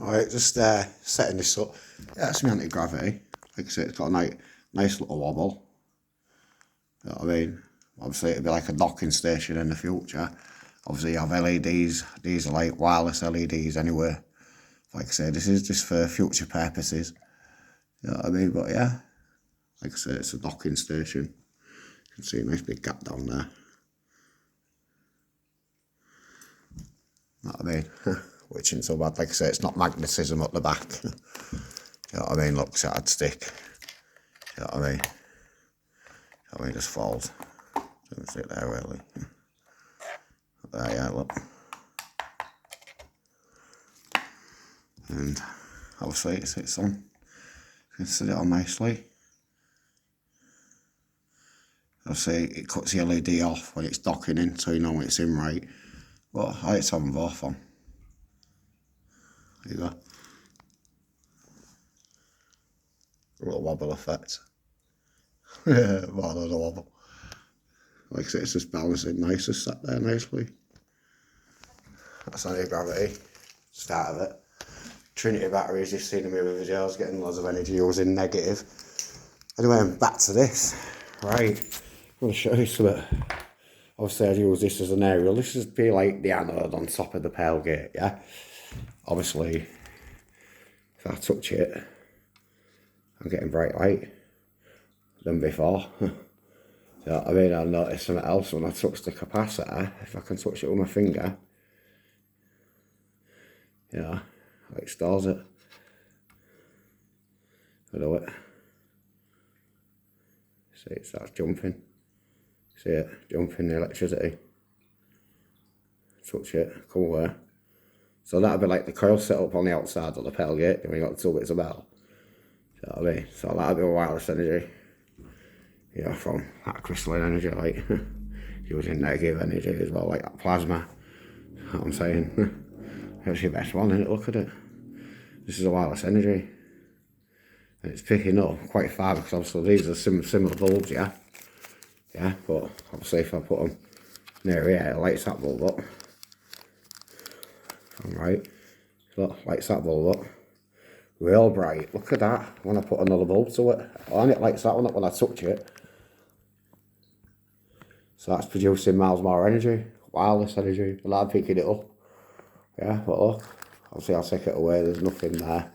Alright, just setting this up. Yeah, that's my anti-gravity. Like I said, it's got a nice little wobble. You know what I mean? Obviously it'll be like a docking station in the future. Obviously you have LEDs, these are like wireless LEDs anyway. Like I said, this is just for future purposes. You know what I mean? But yeah, like I said, it's a docking station. You can see a nice big gap down there. You know what I mean? Which isn't so bad. Like I say, it's not magnetism at the back. You know what I mean? Look, so I'd stick. You know what I mean? You know what I mean? Just falls. Don't sit there really. There, yeah, look. And obviously it sits on. You can sit it on nicely. Obviously it cuts the LED off when it's docking in, so you know when it's in right. But I like to have them both on. There you go. A little wobble effect. More than a wobble. Like I say, it's just balancing nice, just sat there nicely. That's anti-gravity. Start of it. Trinity batteries, you've seen them in the videos, getting loads of energy using negative. Anyway, back to this. Right, I'm going to show you something. Obviously I'd use this as an aerial. This would be like the anode on top of the tailgate, yeah? Obviously, if I touch it, I'm getting bright light than before. You know what I mean? I noticed something else when I touch the capacitor. If I can touch it with my finger, you know, it stores it. I do it. See, it starts jumping. See it? Jumping the electricity. Touch it, come away. So that'll be like the coil set up on the outside of the tailgate when you got the 2 bits of metal. You know what I mean? So that'll be wireless energy. You know, from that crystalline energy, like using negative energy as well, like that plasma. You know what I'm saying? That's your best one, isn't it? Look at it. This is a wireless energy. And it's picking up quite far because obviously these are similar bulbs, yeah? Yeah, but obviously if I put them near here, it lights that bulb up. Alright, look, lights that bulb up. Real bright, look at that. When I put another bulb to it, and it lights that one up when I touch it. So that's producing miles more energy, wireless energy, and I'm picking it up. Yeah, but look, obviously I'll take it away, there's nothing there.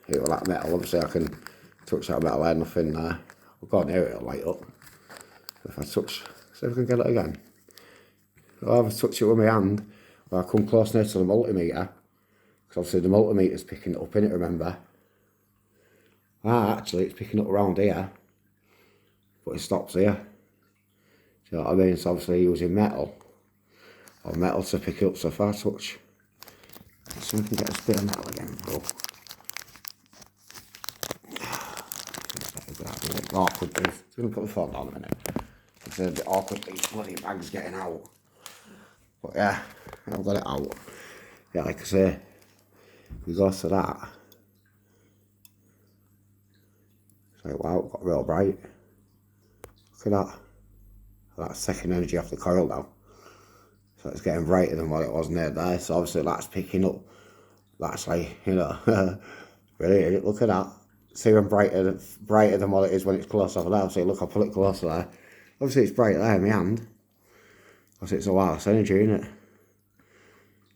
Here with that metal, obviously I can touch that metal there, nothing there. I'll go near it, it'll light up. If I touch, see if I can get it again. I'll either touch it with my hand, or I come close near to the multimeter, because obviously the multimeter's picking it up in it, remember? Actually it's picking up around here, but it stops here. Do you know what I mean? It's obviously using metal, or metal to pick it up. So if I touch, so we can get a bit of metal again, bro. It's awkward, I'm going to put the phone down a minute. It's a bit awkward, these bloody bags getting out. But yeah, I've got it out. Yeah, like I say, we go to that. It's like, wow, it got real bright. Look at that. That's taking energy off the coil now. So it's getting brighter than what it was near there. So obviously that's picking up. That's like, you know, brilliant. Look at that. See when brighter than what it is when it's close over there. So look, I'll put it closer there. Obviously it's bright there in my hand. Obviously it's a wireless energy, isn't it?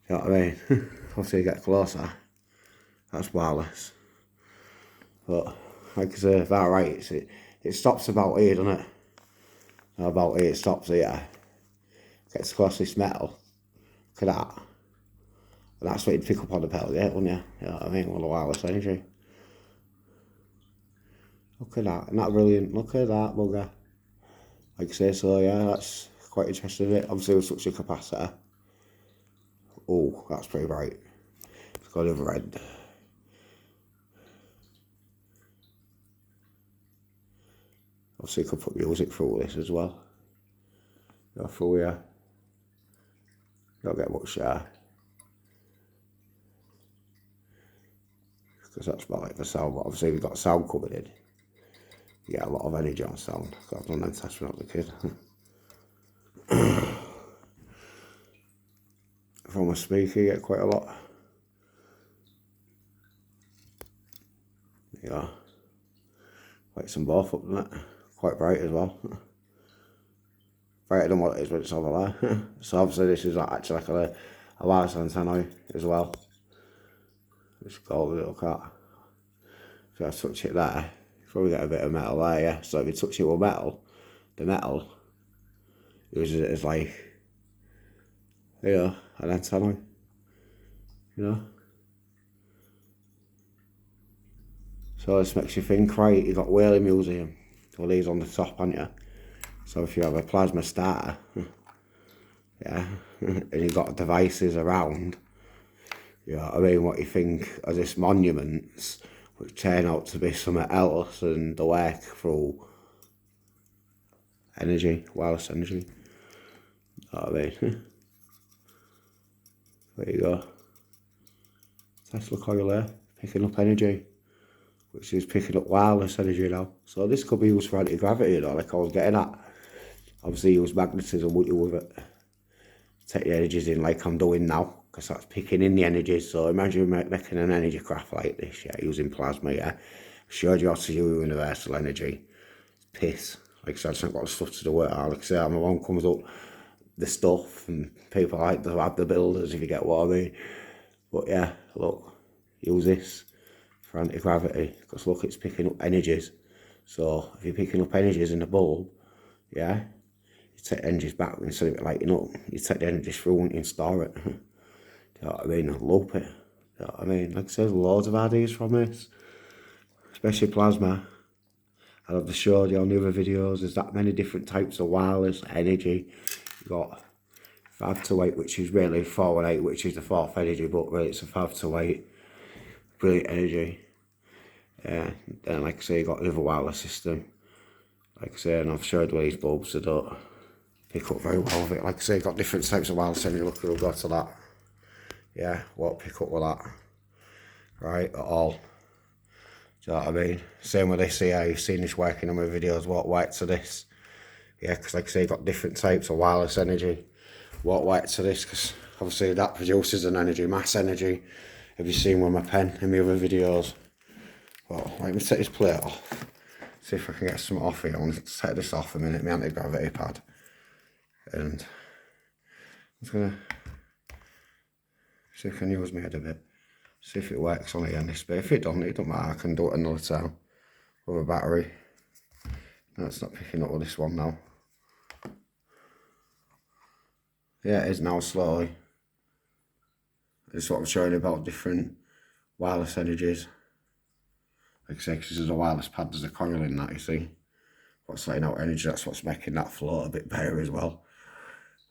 You know what I mean? Obviously you get closer. That's wireless. But like I say, if that right, it stops about here, doesn't it? About here, it stops here. Gets close to this metal. Look at that. And that's what you'd pick up on the pedal, yeah, wouldn't you? You know what I mean? Well, the wireless energy. Look at that. Isn't that brilliant? Look at that bugger. Like I say, so yeah, that's quite interesting, isn't it? Obviously with such a capacitor. Oh, that's pretty bright. It's got a red. Obviously you could put music through this as well. Go through here. Don't get much there. Because that's about like the sound, but obviously we've got sound coming in. You get a lot of energy on sound. I've done them tests when I was a kid. From a speaker you get quite a lot. Yeah, lights them both up, isn't it? Quite bright as well. Brighter than what it is when it's over there. So obviously this is actually like a wireless antenna as well. Just go over look at. So I touch it there, you probably get a bit of metal there, yeah. So if you touch it with metal, the metal uses it as like, you know, an antenna, you know. So this makes you think, right, you've got Whaley Museum, all these on the top, haven't you? So if you have a plasma starter, yeah, and you've got devices around, you know what I mean, what you think are just monuments, which turn out to be something else, and they work through energy, wireless energy, you know what I mean? There you go. Tesla coil there, picking up energy, which is picking up wireless energy now. So this could be used for anti-gravity, you know, like I was getting at. Obviously use magnetism, won't you, with it? Take the energies in like I'm doing now, because that's picking in the energies. So imagine making an energy craft like this, yeah, using plasma, yeah. Showed you how to use universal energy. It's piss. Like I said, I just haven't got the stuff to do it. Like I said, my one comes up the stuff, and people like to have the builders, if you get what I mean. But yeah, look, use this for anti-gravity, because look, it's picking up energies. So if you're picking up energies in the bulb, yeah, you take the energies back instead of it lighting up, you take the energies through and store it. Do you know what I mean? And loop it. Do you know what I mean? Like I said, loads of ideas from this, especially plasma. I've just showed you on the other videos, there's that many different types of wireless energy. You've got 5 to 8, which is really 4 and 8, which is the fourth energy, but really it's a 5 to 8. Brilliant energy. Then like I say, you've got another wireless system. Like I say, and I've showed where these bulbs that don't pick up very well with it. Like I say, you've got different types of wireless energy. Look, we'll go to that. Yeah, won't pick up with that. Right, at all. Do you know what I mean? Same with this here, you've seen this working on my videos, won't work to this. Yeah, because like I say, you've got different types of wireless energy. Won't work to this, because obviously that produces an energy, mass energy. Have you seen with my pen in my other videos? Well, let me take this plate off. See if I can get some off here. I want to take this off a minute, my anti-gravity pad. And I'm just going to see if I can use my head a bit. See if it works on here in this bit. If it don't matter, I can do it another time with a battery. No, it's not picking up with this one now. Yeah, it is now slowly. This is what I'm showing you about different wireless energies. Like I say, because there's a wireless pad, there's a coil in that, you see. What's letting out energy, that's what's making that float a bit better as well.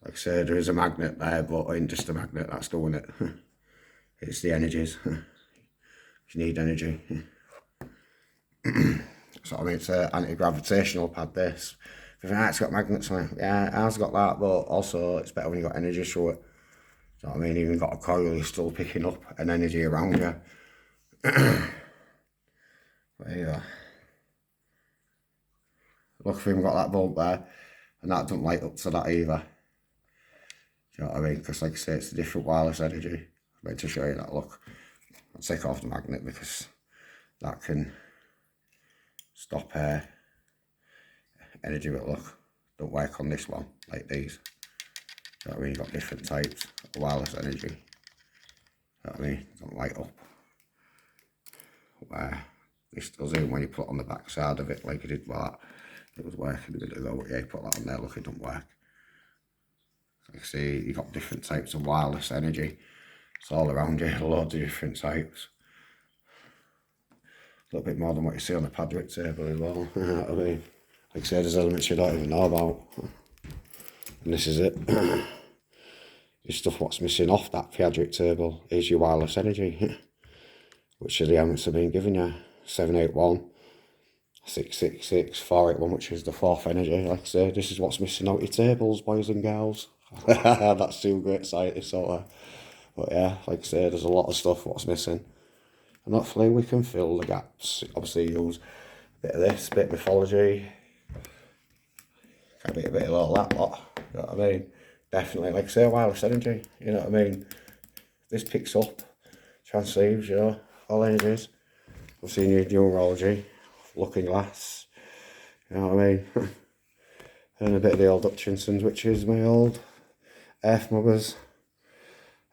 Like I say, there is a magnet there, but it ain't just a magnet that's doing it. It's the energies. You need energy. So I mean, it's an anti-gravitational pad, this. If you think it's got magnets on it, yeah, it has got that, but also it's better when you've got energy through it. So I mean, even got a coil, you're still picking up an energy around you. There you go. Look, if we've got that bulb there, and that doesn't light up to that either. Do you know what I mean? Because like I say, it's a different wireless energy. I'm meant to show you that, look. I'll take off the magnet because that can stop energy, but look, don't work on this one, like these. Do you know what I mean? You've got different types of wireless energy. Do you know what I mean? Don't light up. Where this does it when you put on the back side of it, like you did with that. It was working a bit ago, but yeah, you put that on there, look, it don't work. Like I say, you've got different types of wireless energy. It's all around you, loads of different types. A little bit more than what you see on the Padrick table as well. You know what I mean? Like I say, there's elements you don't even know about. And this is it. This stuff what's missing off that Padrick table is your wireless energy. Which are the elements I've been giving you. 781, 666, 481, which is the fourth energy. Like I say, this is what's missing out your tables, boys and girls. That's too great scientist sort of. But yeah, like I say, there's a lot of stuff what's missing. And hopefully we can fill the gaps. Obviously use a bit of this, a bit of mythology. Can be a bit of all that lot. You know what I mean? Definitely, like I say, wireless energy. You know what I mean? This picks up, transceives, you know, all energies. I've seen your neurology, looking glass, you know what I mean? And a bit of the old Hutchinsons, which is my old earth mother's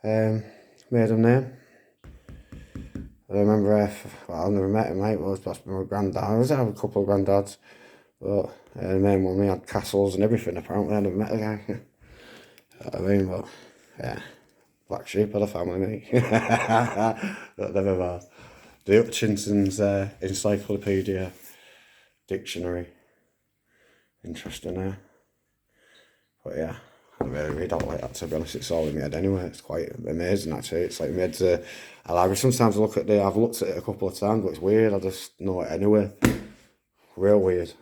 maiden name. I remember well, I never met him, mate, well, that's my granddad. I was have a couple of granddads, but the main one, he had castles and everything, apparently. I never met the guy. You know what I mean? But, yeah, black sheep of the family, mate. But never mind. The Hutchinson's Encyclopedia Dictionary. Interesting, eh? But yeah, I really read all like that, to be honest. It's all in my head anyway. It's quite amazing, actually. It's like my head's alive. Sometimes I look at I've looked at it a couple of times, but it's weird. I just know it anyway. Real weird.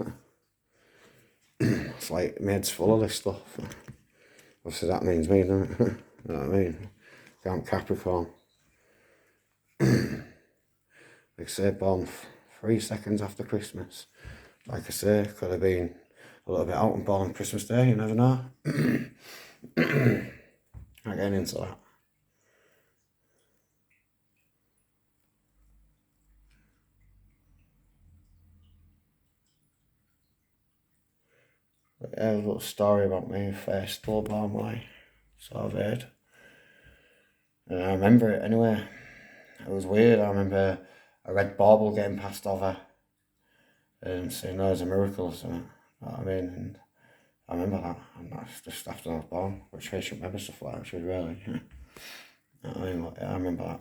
It's like my head's full of this stuff. Obviously that means me, doesn't it? You know what I mean? I'm Capricorn. Like I say, born 3 seconds after Christmas. Like I say, could have been a little bit out and born on Christmas Day, you never know. Not getting into that. But yeah, a little story about me first stillborn boy, so I've heard. And I remember it anyway. It was weird. I remember a red bauble getting passed over and saying, "No, it's a miracle," or something. You know what I mean? And I remember that, and that's just after I was born, which I should remember stuff like that, actually, really. You know what I mean? But, yeah, I remember that.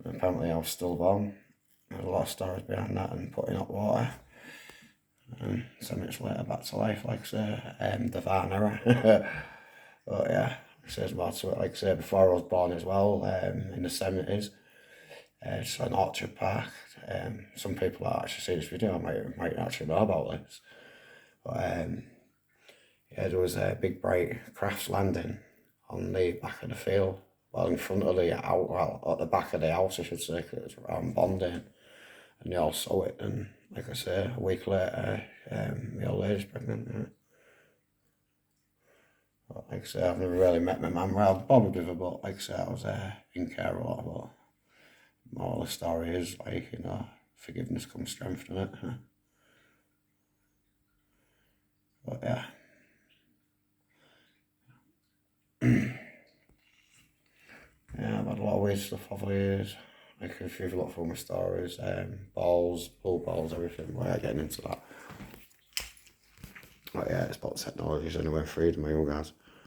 And apparently I was stillborn. There's a lot of stories behind that, and put in hot water. And 7 minutes later, back to life, like I say, divine error. But yeah, it says more to it. Like I say, before I was born as well, in the 70s, it's an orchard park. Some people that actually see this video might actually know about this. But yeah, there was a big bright crafts landing on the back of the field, well, in front of the well, at the back of the house, I should say, because it's around bonding, and they all saw it. And like I say, a week later, my old lady's pregnant. Yeah. But like I say, I've never really met my mum. Well, I've bothered with her, but like I say, I was in care a lot. But moral of the story is, like, you know, forgiveness comes strength, doesn't it? Huh? But yeah. Yeah, I've had a lot of weird stuff over the years. Like, if you've looked through my stories, balls, blue balls, everything, we're getting into that. But yeah, it's about technologies anyway, freedom, my own guys.